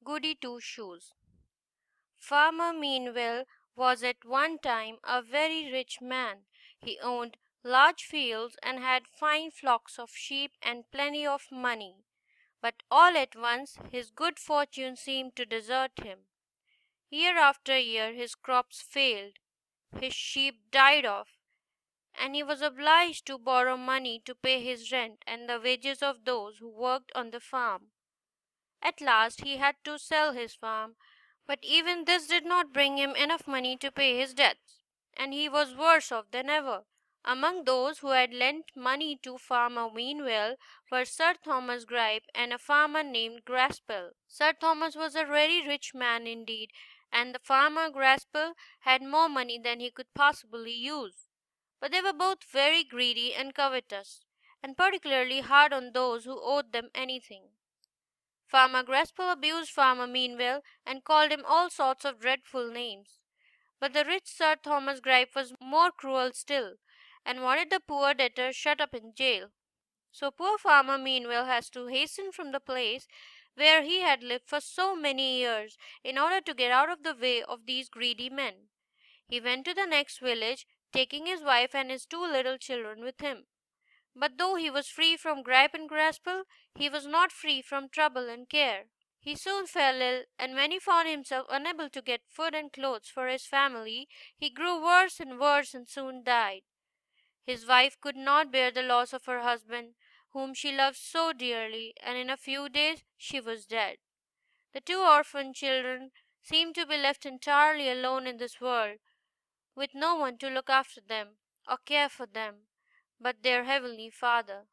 Goody Two Shoes. Farmer Meanwell was at one time a very rich man. He owned large fields and had fine flocks of sheep and plenty of money. But all at once his good fortune seemed to desert him. Year after year his crops failed, his sheep died off, and he was obliged to borrow money to pay his rent and the wages of those who worked on the farm. At last he had to sell his farm, but even this did not bring him enough money to pay his debts, and he was worse off than ever. Among those who had lent money to Farmer Meanwell were Sir Thomas Gripe and a farmer named Graspel. Sir Thomas was a very rich man indeed, and the farmer Graspel had more money than he could possibly use. But they were both very greedy and covetous, and particularly hard on those who owed them anything. Farmer Graspel abused Farmer Meanwell and called him all sorts of dreadful names. But the rich Sir Thomas Gripe was more cruel still, and wanted the poor debtor shut up in jail. So poor Farmer Meanwell has to hasten from the place where he had lived for so many years in order to get out of the way of these greedy men. He went to the next village, taking his wife and his two little children with him. But though he was free from gripe and graspel, he was not free from trouble and care. He soon fell ill, and when he found himself unable to get food and clothes for his family, he grew worse and worse and soon died. His wife could not bear the loss of her husband, whom she loved so dearly, and in a few days she was dead. The two orphan children seemed to be left entirely alone in this world, with no one to look after them or care for them but their heavenly Father.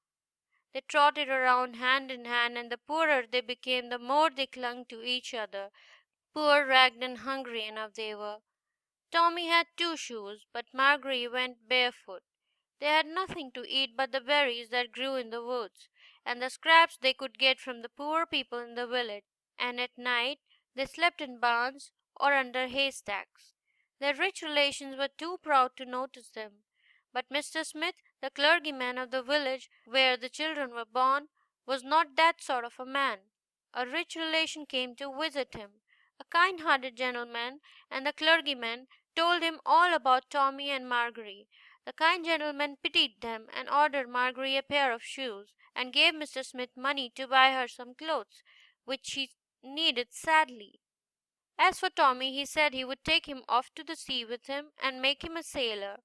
They trotted around hand in hand, and the poorer they became, the more they clung to each other. Poor, ragged, and hungry enough they were. Tommy had two shoes, but Margery went barefoot. They had nothing to eat but the berries that grew in the woods, and the scraps they could get from the poor people in the village, and at night they slept in barns or under haystacks. Their rich relations were too proud to notice them. But Mr. Smith, the clergyman of the village where the children were born, was not that sort of a man. A rich relation came to visit him, a kind-hearted gentleman, and the clergyman told him all about Tommy and Margery. The kind gentleman pitied them and ordered Margery a pair of shoes, and gave Mr. Smith money to buy her some clothes, which she needed sadly. As for Tommy, he said he would take him off to the sea with him and make him a sailor.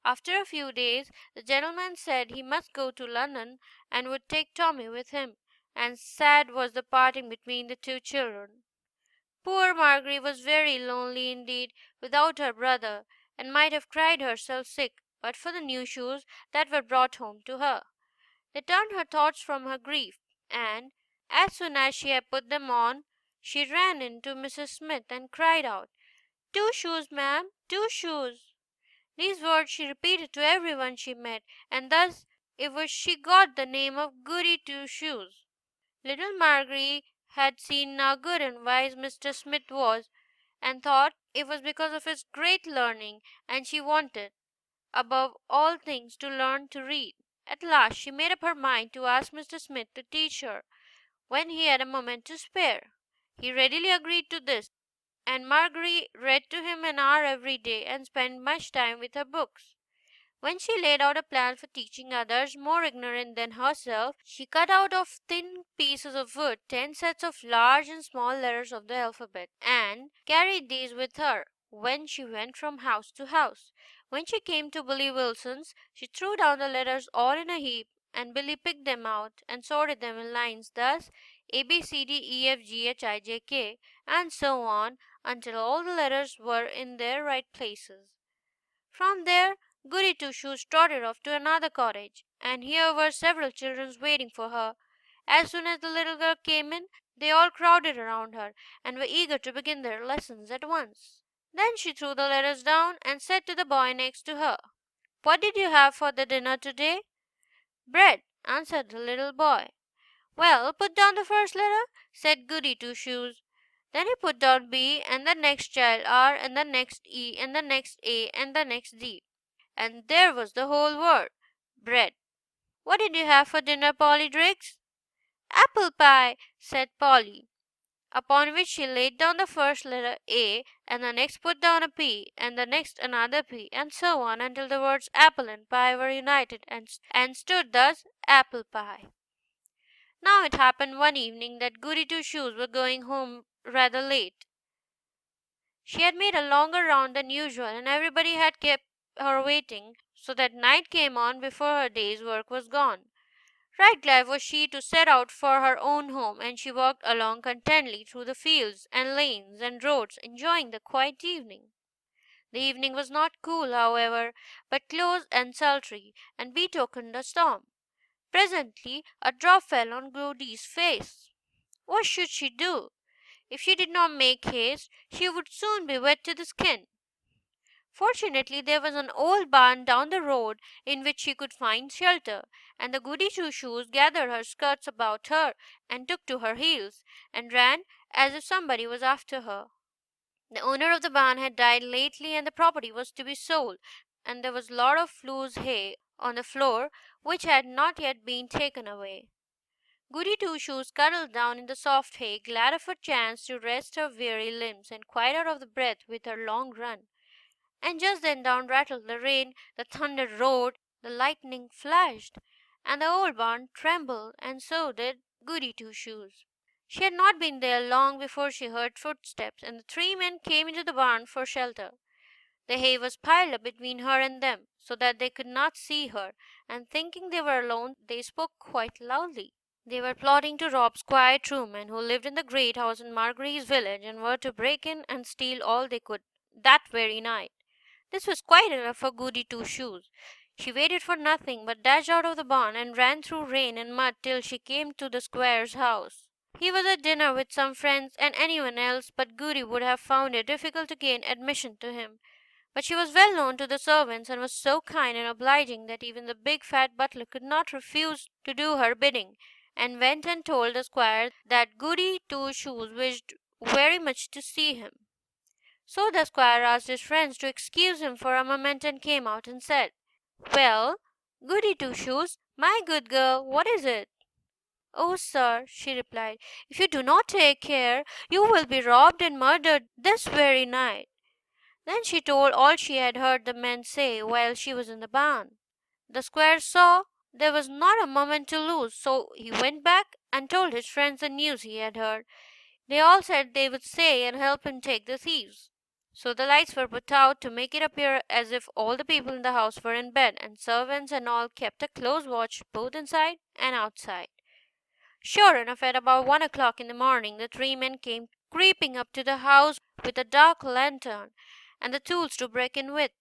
After a few days, the gentleman said he must go to London and would take Tommy with him, and sad was the parting between the two children. Poor Margery was very lonely indeed without her brother, and might have cried herself sick but for the new shoes that were brought home to her. They turned her thoughts from her grief, and as soon as she had put them on, she ran in to Mrs. Smith and cried out, "Two shoes, ma'am, two shoes." These words she repeated to everyone she met, and thus it was she got the name of Goody Two Shoes. Little Margery had seen how good and wise Mr. Smith was, and thought it was because of his great learning, and she wanted, above all things, to learn to read. At last she made up her mind to ask Mr. Smith to teach her when he had a moment to spare. He readily agreed to this, and Margery read to him an hour every day and spent much time with her books. When she laid out a plan for teaching others more ignorant than herself, she cut out of thin pieces of wood 10 sets of large and small letters of the alphabet, and carried these with her when she went from house to house. When she came to Billy Wilson's, she threw down the letters all in a heap, and Billy picked them out and sorted them in lines, thus A B C D E F G H I J K, and so on until all the letters were in their right places. From there Goody Two Shoes trotted off to another cottage, and here were several children waiting for her. As soon as the little girl came in, they all crowded around her, and were eager to begin their lessons at once. Then she threw the letters down and said to the boy next to her, "What did you have for the dinner today?" "Bread," answered the little boy. "Well, put down the first letter," said Goody Two Shoes. Then he put down B, and the next child R, and the next E, and the next A, and the next D. And there was the whole word, bread. "What did you have for dinner, Polly Driggs?" "Apple pie," said Polly. upon which she laid down the first letter A, and the next put down a P, and the next another P, and so on until the words apple and pie were united and stood thus apple pie. Now it happened one evening that Goody Two Shoes were going home rather late. She had made a longer round than usual, and everybody had kept her waiting, so that night came on before her day's work was gone. Right glad was she to set out for her own home, and she walked along contentedly through the fields and lanes and roads, enjoying the quiet evening. The evening was not cool, however, but close and sultry, and betokened a storm. Presently a drop fell on Goody's face. What should she do? If she did not make haste, she would soon be wet to the skin. Fortunately, there was an old barn down the road in which she could find shelter, and the Goody Two Shoes gathered her skirts about her and took to her heels, and ran as if somebody was after her. The owner of the barn had died lately, and the property was to be sold, and there was a lot of loose hay on the floor which had not yet been taken away. Goody Two Shoes cuddled down in the soft hay, glad of a chance to rest her weary limbs and quite out of the breath with her long run. And just then down rattled the rain, the thunder roared, the lightning flashed, and the old barn trembled, and so did Goody Two Shoes. She had not been there long before she heard footsteps, and the three men came into the barn for shelter. The hay was piled up between her and them, so that they could not see her, and thinking they were alone, they spoke quite loudly. They were plotting to rob Squire Truman, who lived in the great house in Margery's village, and were to break in and steal all they could that very night. This was quite enough for Goody Two Shoes. She waited for nothing, but dashed out of the barn and ran through rain and mud till she came to the squire's house. He was at dinner with some friends, and anyone else but Goody would have found it difficult to gain admission to him. But she was well known to the servants, and was so kind and obliging that even the big fat butler could not refuse to do her bidding, and went and told the squire that Goody Two Shoes wished very much to see him. So the squire asked his friends to excuse him for a moment, and came out and said, "Well, Goody Two Shoes, my good girl, what is it?" "Oh, sir," she replied, "if you do not take care, you will be robbed and murdered this very night." Then she told all she had heard the men say while she was in the barn. The squire saw there was not a moment to lose, so he went back and told his friends the news he had heard. They all said they would stay and help him take the thieves. So the lights were put out to make it appear as if all the people in the house were in bed, and servants and all kept a close watch both inside and outside. Sure enough, at about 1 o'clock in the morning, the three men came creeping up to the house with a dark lantern and the tools to break in with.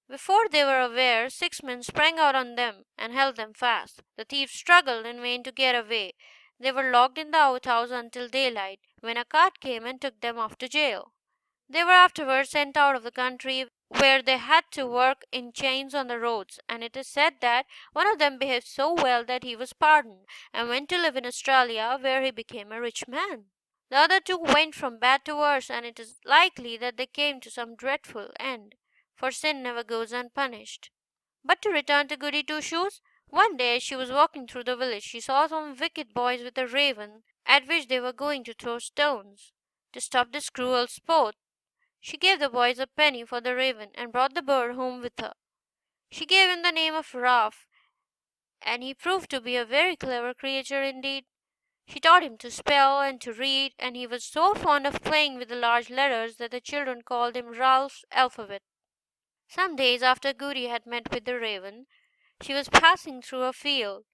Before they were aware, 6 men sprang out on them and held them fast. The thieves struggled in vain to get away. They were locked in the outhouse until daylight, when a cart came and took them off to jail. They were afterwards sent out of the country, where they had to work in chains on the roads, and it is said that one of them behaved so well that he was pardoned, and went to live in Australia, where he became a rich man. The other two went from bad to worse, and it is likely that they came to some dreadful end, for sin never goes unpunished. But to return to Goody Two Shoes, one day as she was walking through the village, she saw some wicked boys with a raven, at which they were going to throw stones. To stop this cruel sport, she gave the boys a penny for the raven, and brought the bird home with her. She gave him the name of Ralph, and he proved to be a very clever creature indeed. She taught him to spell and to read, and he was so fond of playing with the large letters that the children called him Ralph's alphabet. Some days after Goody had met with the raven, she was passing through a field,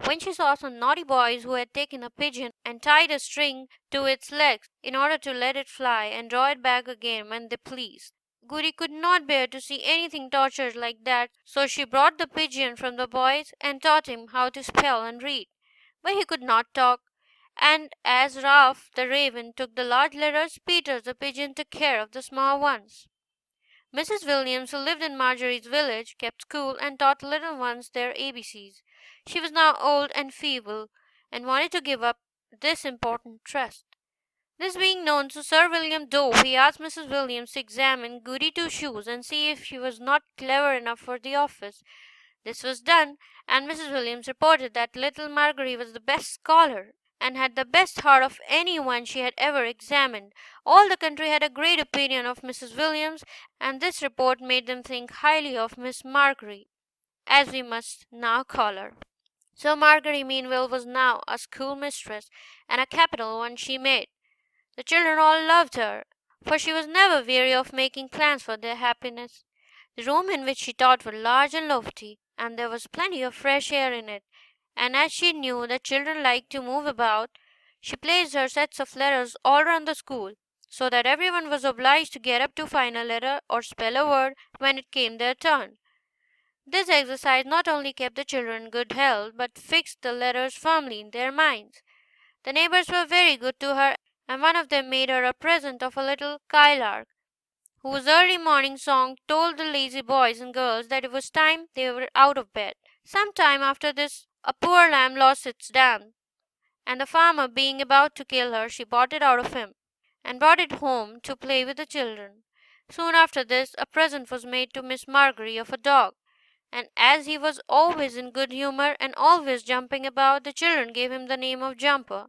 when she saw some naughty boys who had taken a pigeon and tied a string to its legs in order to let it fly and draw it back again when they pleased. Goody could not bear to see anything tortured like that, so she brought the pigeon from the boys and taught him how to spell and read. But he could not talk, and as Ralph the raven took the large letters, Peter the pigeon took care of the small ones. Mrs. Williams, who lived in Margery's village, kept school and taught little ones their ABCs. She was now old and feeble, and wanted to give up this important trust. This being known to Sir William Dove, he asked Mrs. Williams to examine Goody Two Shoes and see if she was not clever enough for the office. This was done, and Mrs. Williams reported that little Margery was the best scholar, and had the best heart of anyone she had ever examined. All the country had a great opinion of Mrs. Williams, and this report made them think highly of Miss Margery, as we must now call her. So Margery meanwhile was now a schoolmistress, and a capital one she made. The children all loved her, for she was never weary of making plans for their happiness. The room in which she taught was large and lofty, and there was plenty of fresh air in it, and as she knew that children liked to move about, she placed her sets of letters all round the school, so that everyone was obliged to get up to find a letter or spell a word when it came their turn. This exercise not only kept the children in good health, but fixed the letters firmly in their minds. The neighbors were very good to her, and one of them made her a present of a little skylark, whose early morning song told the lazy boys and girls that it was time they were out of bed. Some time after this, a poor lamb lost its dam, and the farmer, being about to kill her, she bought it out of him, and brought it home to play with the children. Soon after this, a present was made to Miss Margery of a dog, and as he was always in good humour and always jumping about, the children gave him the name of Jumper.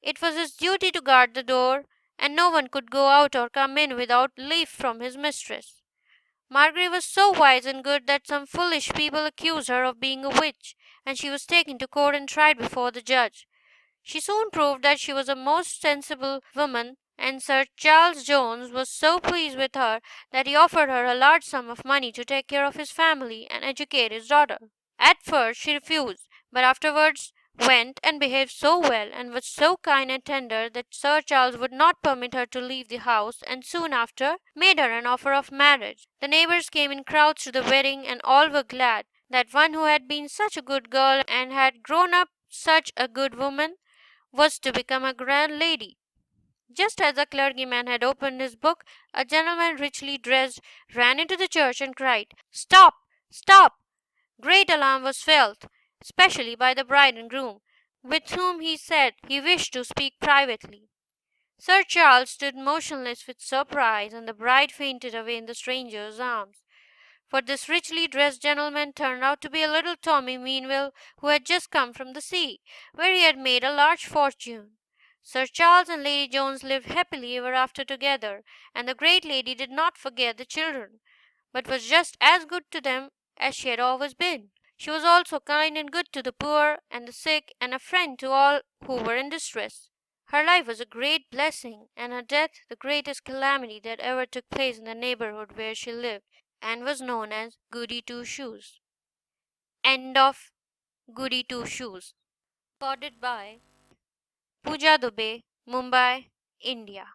It was his duty to guard the door, and no one could go out or come in without leave from his mistress. Margery was so wise and good that some foolish people accused her of being a witch, and she was taken to court and tried before the judge. She soon proved that she was a most sensible woman, and Sir Charles Jones was so pleased with her that he offered her a large sum of money to take care of his family and educate his daughter. At first she refused, but afterwards went and behaved so well and was so kind and tender that Sir Charles would not permit her to leave the house, and soon after made her an offer of marriage. The neighbors came in crowds to the wedding, and all were glad that one who had been such a good girl and had grown up such a good woman was to become a grand lady. Just as the clergyman had opened his book, a gentleman richly dressed ran into the church and cried, "Stop! Stop!" Great alarm was felt, especially by the bride and groom, with whom he said he wished to speak privately. Sir Charles stood motionless with surprise, and the bride fainted away in the stranger's arms. For this richly dressed gentleman turned out to be a little Tommy Meanwell, who had just come from the sea, where he had made a large fortune. Sir Charles and Lady Jones lived happily ever after together, and the great lady did not forget the children, but was just as good to them as she had always been. She was also kind and good to the poor and the sick, and a friend to all who were in distress. Her life was a great blessing, and her death the greatest calamity that ever took place in the neighborhood where she lived, and was known as Goody Two Shoes. End of Goody Two Shoes. Recorded by Pooja Dubey, Mumbai, India.